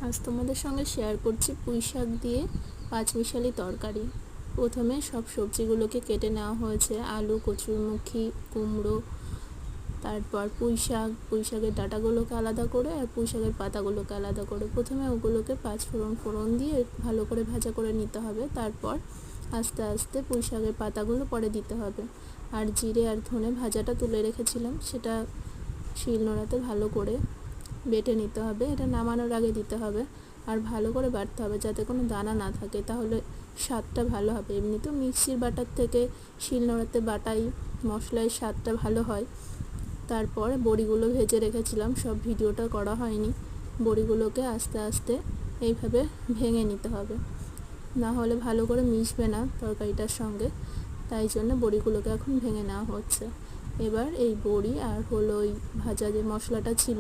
আজ তোমাদের সঙ্গে শেয়ার করছি পুঁই শাক দিয়ে পাঁচমিশালি তরকারি। প্রথমে সব সবজিগুলোকে কেটে নেওয়া হয়েছে, আলু, কচুরমুখী, কুমড়ো, তারপর পুঁই শাকের ডাঁটাগুলোকে আলাদা করে আর পুঁই শাকের পাতাগুলোকে আলাদা করে প্রথমে ওগুলোকে ফোড়ন দিয়ে ভালো করে ভাজা করে নিতে হবে। তারপর আস্তে আস্তে পুঁই শাকের পাতাগুলো পরে দিতে হবে। আর জিরে আর ধনে ভাজাটা তুলে রেখেছিলাম, সেটা শিলনোড়াতে ভালো করে বেটে নিতে হবে। এটা নামানোর আগে দিতে হবে আর ভালো করে বাটতে হবে যাতে কোনো দানা না থাকে, তাহলে স্বাদটা ভালো হবে। এমনিতেও মিক্সির বাটার থেকে শিলনোড়াতে বাটাই মশলার স্বাদটা ভালো হয়। তারপর বড়িগুলো ভেজে রেখেছিলাম, সব ভিডিওটা করা হয়নি। বড়িগুলোকে আস্তে আস্তে এইভাবে ভেঙে নিতে হবে, না হলে ভালো করে মিশবে না তরকারিটার সঙ্গে, তাই জন্য বড়িগুলোকে এখন ভেঙে নেওয়া হচ্ছে। এবার এই বড়ি আর হলো ওই ভাজা যে মশলাটা ছিল